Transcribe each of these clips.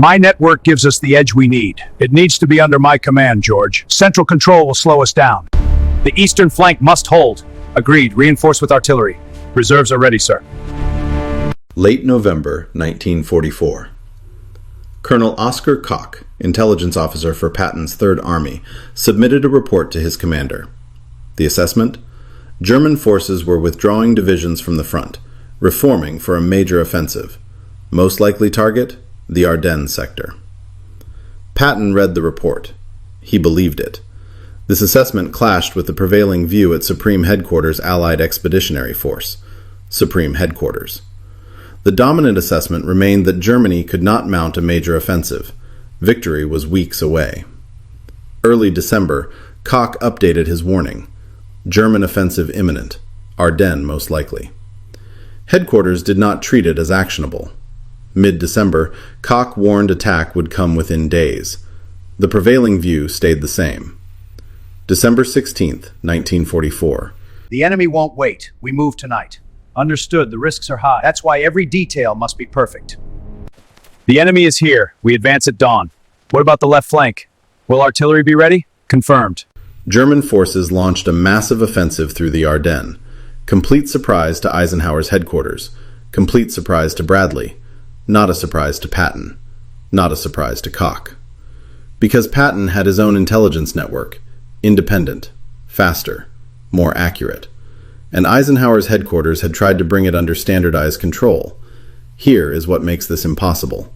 My network gives us the edge we need. It needs to be under my command, George. Central control will slow us down. The eastern flank must hold. Agreed. Reinforce with artillery. Reserves are ready, sir. Late November 1944. Colonel Oscar Koch, intelligence officer for Patton's Third Army, submitted a report to his commander. The assessment? German forces were withdrawing divisions from the front, reforming for a major offensive. Most likely target? The Ardennes sector. Patton read the report. He believed it. This assessment clashed with the prevailing view at Supreme Headquarters Allied Expeditionary Force, Supreme Headquarters. The dominant assessment remained that Germany could not mount a major offensive. Victory was weeks away. Early December, Koch updated his warning. German offensive imminent. Ardennes most likely. Headquarters did not treat it as actionable. Mid-December, Koch warned attack would come within days. The prevailing view stayed the same. December 16th, 1944. The enemy won't wait. We move tonight. Understood. The risks are high. That's why every detail must be perfect. The enemy is here. We advance at dawn. What about the left flank? Will artillery be ready? Confirmed. German forces launched a massive offensive through the Ardennes. Complete surprise to Eisenhower's headquarters. Complete surprise to Bradley. Not a surprise to Patton. Not a surprise to Koch. Because Patton had his own intelligence network. Independent. Faster. More accurate. And Eisenhower's headquarters had tried to bring it under standardized control. Here is what makes this impossible.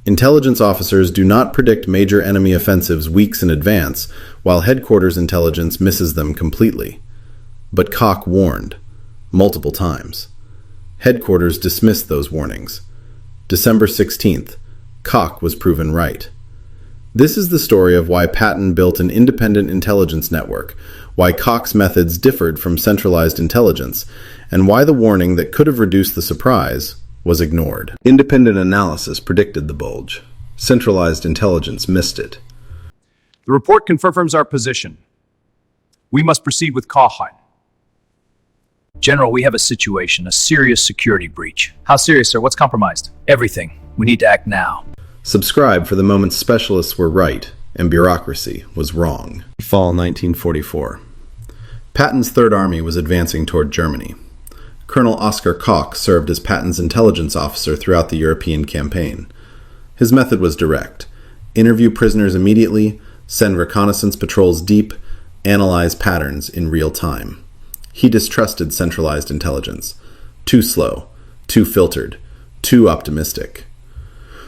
Intelligence officers do not predict major enemy offensives weeks in advance, while headquarters intelligence misses them completely. But Koch warned. Multiple times. Headquarters dismissed those warnings. December 16th. Koch was proven right. This is the story of why Patton built an independent intelligence network, why Koch's methods differed from centralized intelligence, and why the warning that could have reduced the surprise was ignored. Independent analysis predicted the bulge. Centralized intelligence missed it. The report confirms our position. We must proceed with caution. General, we have a situation, a serious security breach. How serious, sir? What's compromised? Everything. We need to act now. Subscribe for the moment specialists were right and bureaucracy was wrong. Fall 1944. Patton's Third Army was advancing toward Germany. Colonel Oscar Koch served as Patton's intelligence officer throughout the European campaign. His method was direct. Interview prisoners immediately, send reconnaissance patrols deep, analyze patterns in real time. He distrusted centralized intelligence. Too slow, too filtered, too optimistic.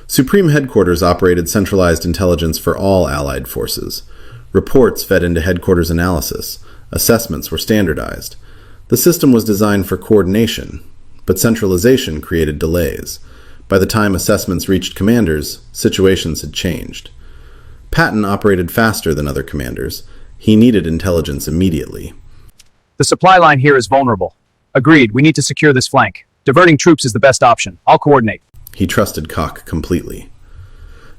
Supreme Headquarters operated centralized intelligence for all Allied forces. Reports fed into headquarters analysis. Assessments were standardized. The system was designed for coordination, but centralization created delays. By the time assessments reached commanders, situations had changed. Patton operated faster than other commanders. He needed intelligence immediately. The supply line here is vulnerable. Agreed, we need to secure this flank. Diverting troops is the best option. I'll coordinate. He trusted Koch completely.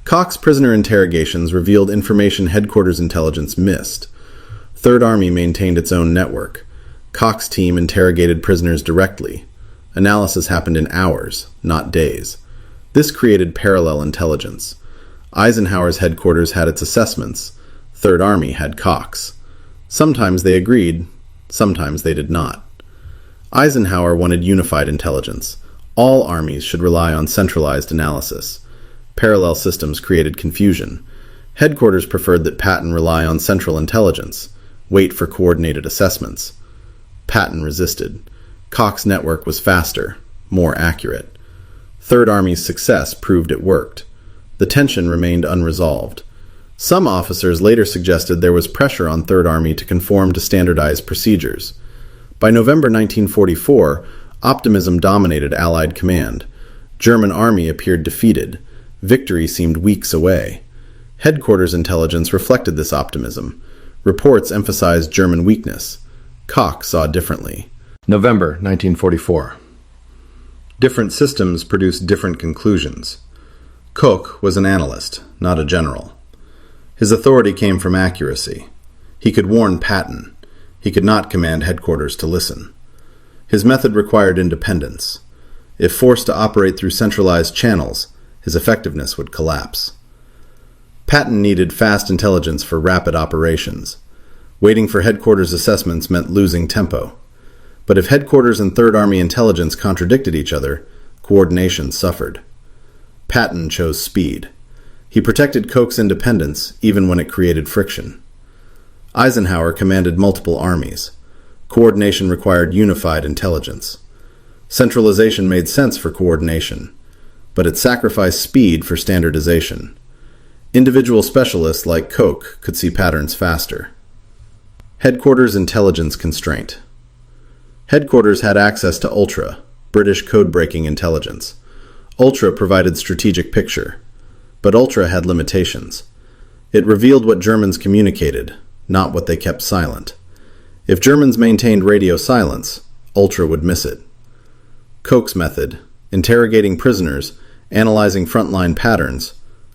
Koch's prisoner interrogations revealed information headquarters intelligence missed. Third Army maintained its own network. Koch's team interrogated prisoners directly. Analysis happened in hours, not days. This created parallel intelligence. Eisenhower's headquarters had its assessments. Third Army had Koch's. Sometimes they agreed, sometimes they did not. Eisenhower wanted unified intelligence. All armies should rely on centralized analysis. Parallel systems created confusion. Headquarters preferred that Patton rely on central intelligence, wait for coordinated assessments. Patton resisted. Koch's network was faster, more accurate. Third Army's success proved it worked. The tension remained unresolved. Some officers later suggested there was pressure on Third Army to conform to standardized procedures. By November 1944, optimism dominated Allied command. German army appeared defeated. Victory seemed weeks away. Headquarters intelligence reflected this optimism. Reports emphasized German weakness. Koch saw differently. November 1944. Different systems produced different conclusions. Koch was an analyst, not a general. His authority came from accuracy. He could warn Patton. He could not command headquarters to listen. His method required independence. If forced to operate through centralized channels, his effectiveness would collapse. Patton needed fast intelligence for rapid operations. Waiting for headquarters assessments meant losing tempo. But if headquarters and Third Army intelligence contradicted each other, coordination suffered. Patton chose speed. He protected Koch's independence even when it created friction. Eisenhower commanded multiple armies. Coordination required unified intelligence. Centralization made sense for coordination, but it sacrificed speed for standardization. Individual specialists like Koch could see patterns faster. Headquarters intelligence constraint. Headquarters had access to Ultra, British code-breaking intelligence. Ultra provided strategic picture, but Ultra had limitations. It revealed what Germans communicated, not what they kept silent. If Germans maintained radio silence, Ultra would miss it. Koch's method, interrogating prisoners, analyzing frontline patterns,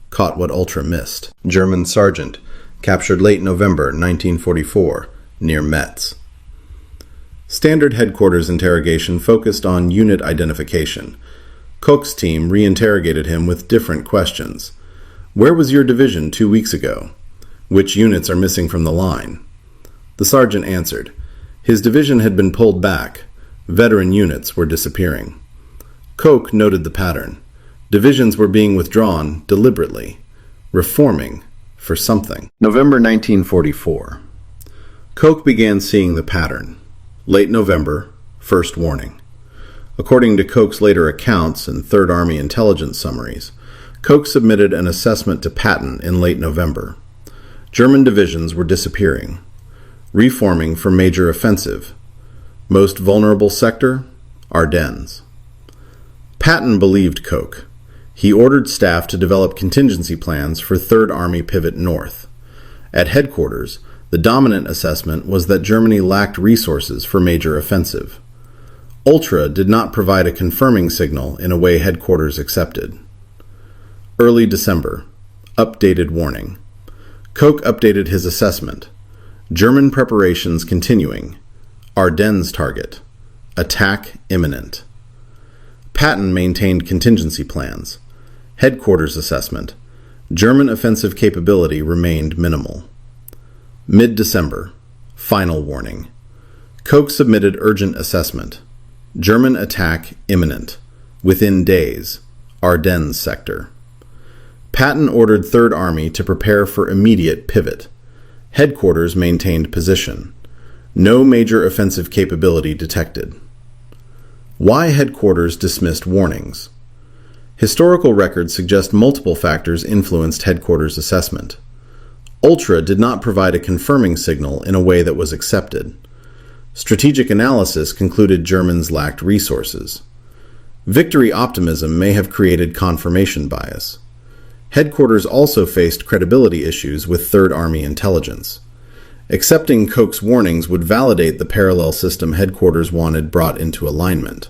caught what Ultra missed. German sergeant, captured late November 1944, near Metz. Standard headquarters interrogation focused on unit identification. Koch's team re-interrogated him with different questions. Where was your division 2 weeks ago? Which units are missing from the line? The sergeant answered. His division had been pulled back. Veteran units were disappearing. Koch noted the pattern. Divisions were being withdrawn deliberately, reforming for something. November 1944. Koch began seeing the pattern. Late November, first warning. According to Koch's later accounts and Third Army intelligence summaries, Koch submitted an assessment to Patton in late November. German divisions were disappearing, reforming for major offensive. Most vulnerable sector, Ardennes. Patton believed Koch. He ordered staff to develop contingency plans for Third Army pivot north. At headquarters, the dominant assessment was that Germany lacked resources for major offensive. Ultra did not provide a confirming signal in a way headquarters accepted. Early December. Updated warning. Koch updated his assessment. German preparations continuing. Ardennes target. Attack imminent. Patton maintained contingency plans. Headquarters assessment. German offensive capability remained minimal. Mid-December. Final warning. Koch submitted urgent assessment. German attack imminent. Within days. Ardennes sector. Patton ordered Third Army to prepare for immediate pivot. Headquarters maintained position. No major offensive capability detected. Why headquarters dismissed warnings? Historical records suggest multiple factors influenced headquarters assessment. Ultra did not provide a confirming signal in a way that was accepted. Strategic analysis concluded Germans lacked resources. Victory optimism may have created confirmation bias. Headquarters also faced credibility issues with Third Army intelligence. Accepting Koch's warnings would validate the parallel system headquarters wanted brought into alignment.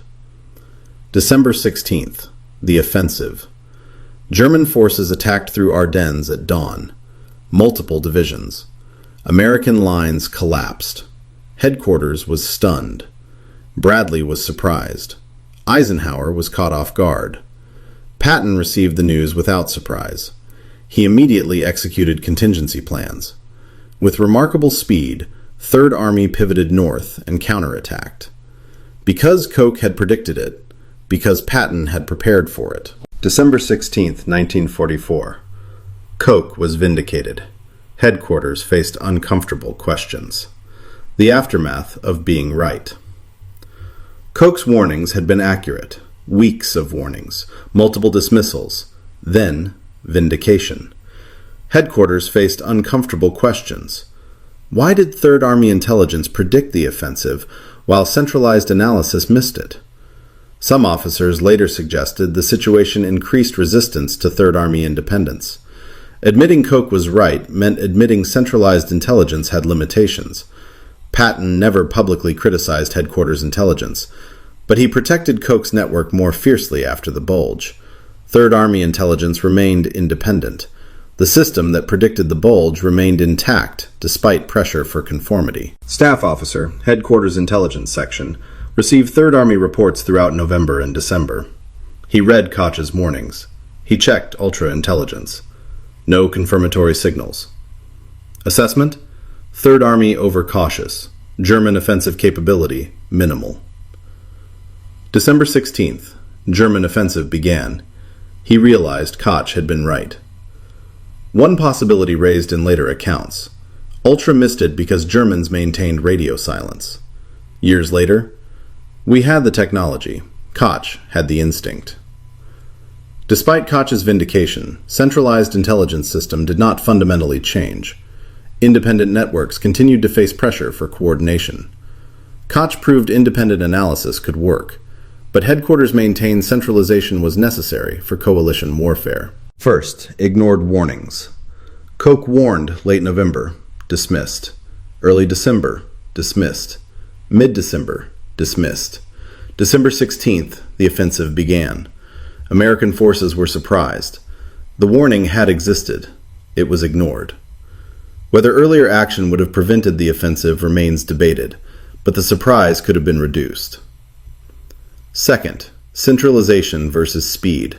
December 16th. The offensive. German forces attacked through Ardennes at dawn. Multiple divisions. American lines collapsed. Headquarters was stunned. Bradley was surprised. Eisenhower was caught off guard. Patton received the news without surprise. He immediately executed contingency plans. With remarkable speed, Third Army pivoted north and counterattacked. Because Koch had predicted it, because Patton had prepared for it. December 16, 1944. Koch was vindicated. Headquarters faced uncomfortable questions. The aftermath of being right. Koch's warnings had been accurate. Weeks of warnings, multiple dismissals, then vindication. Headquarters faced uncomfortable questions. Why did Third Army intelligence predict the offensive while centralized analysis missed it? Some officers later suggested the situation increased resistance to Third Army independence. Admitting Koch was right meant admitting centralized intelligence had limitations. Patton never publicly criticized headquarters intelligence, but he protected Koch's network more fiercely after the bulge. Third Army intelligence remained independent. The system that predicted the bulge remained intact despite pressure for conformity. Staff Officer, Headquarters Intelligence Section, received Third Army reports throughout November and December. He read Koch's warnings. He checked ultra-intelligence. No confirmatory signals. Assessment: Third Army overcautious. German offensive capability minimal. December 16th. German offensive began. He realized Koch had been right. One possibility raised in later accounts. Ultra missed it because Germans maintained radio silence. Years later, we had the technology. Koch had the instinct. Despite Koch's vindication, centralized intelligence system did not fundamentally change. Independent networks continued to face pressure for coordination. Koch proved independent analysis could work, but headquarters maintained centralization was necessary for coalition warfare. First, ignored warnings. Koch warned late November, dismissed. Early December, dismissed. Mid-December, dismissed. December 16th, the offensive began. American forces were surprised. The warning had existed. It was ignored. Whether earlier action would have prevented the offensive remains debated, but the surprise could have been reduced. Second, centralization versus speed.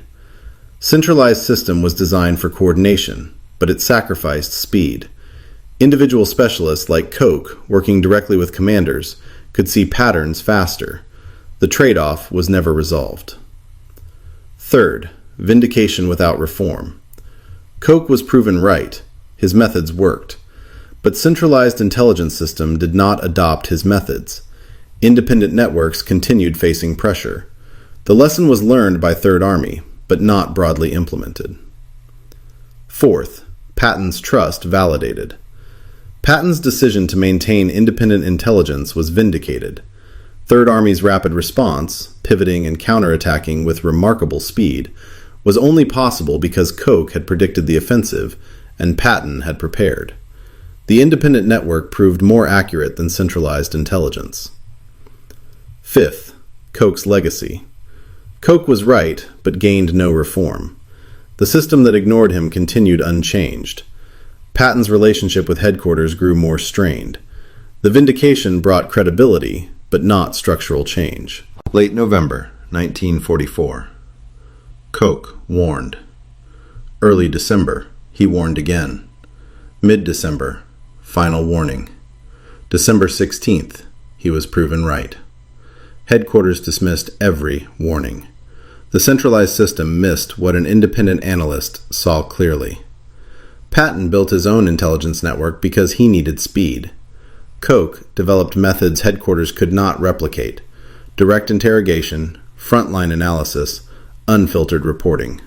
Centralized system was designed for coordination, but it sacrificed speed. Individual specialists like Koch, working directly with commanders, could see patterns faster. The trade-off was never resolved. Third, vindication without reform. Koch was proven right. His methods worked. But centralized intelligence system did not adopt his methods. Independent networks continued facing pressure. The lesson was learned by Third Army, but not broadly implemented. Fourth, Patton's trust validated. Patton's decision to maintain independent intelligence was vindicated. Third Army's rapid response, pivoting and counterattacking with remarkable speed, was only possible because Koch had predicted the offensive and Patton had prepared. The independent network proved more accurate than centralized intelligence. Fifth, Koch's legacy. Koch was right, but gained no reform. The system that ignored him continued unchanged. Patton's relationship with headquarters grew more strained. The vindication brought credibility, but not structural change. Late November, 1944. Koch warned. Early December, he warned again. Mid-December, final warning. December 16th, he was proven right. Headquarters dismissed every warning. The centralized system missed what an independent analyst saw clearly. Patton built his own intelligence network because he needed speed. Koch developed methods headquarters could not replicate: direct interrogation, frontline analysis, unfiltered reporting.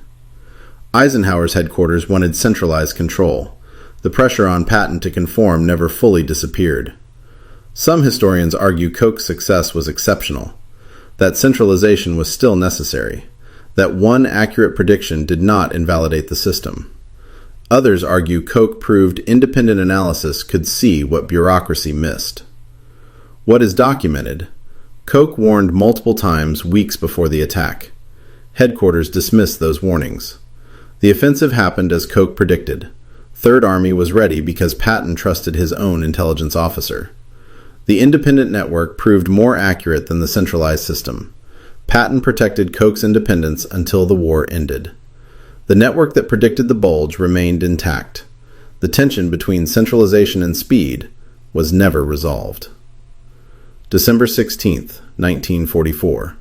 Eisenhower's headquarters wanted centralized control. The pressure on Patton to conform never fully disappeared. Some historians argue Koch's success was exceptional, that centralization was still necessary, that one accurate prediction did not invalidate the system. Others argue Koch proved independent analysis could see what bureaucracy missed. What is documented? Koch warned multiple times weeks before the attack. Headquarters dismissed those warnings. The offensive happened as Koch predicted. Third Army was ready because Patton trusted his own intelligence officer. The independent network proved more accurate than the centralized system. Patton protected Koch's independence until the war ended. The network that predicted the bulge remained intact. The tension between centralization and speed was never resolved. December 16th, 1944.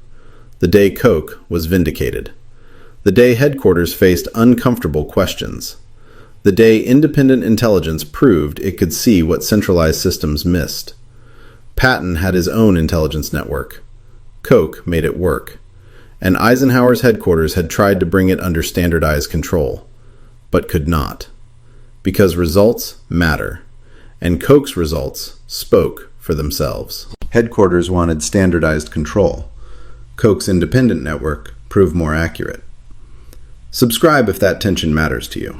The day Koch was vindicated. The day headquarters faced uncomfortable questions. The day independent intelligence proved it could see what centralized systems missed. Patton had his own intelligence network. Koch made it work. And Eisenhower's headquarters had tried to bring it under standardized control, but could not. Because results matter, and Koch's results spoke for themselves. Headquarters wanted standardized control. Koch's independent network proved more accurate. Subscribe if that tension matters to you.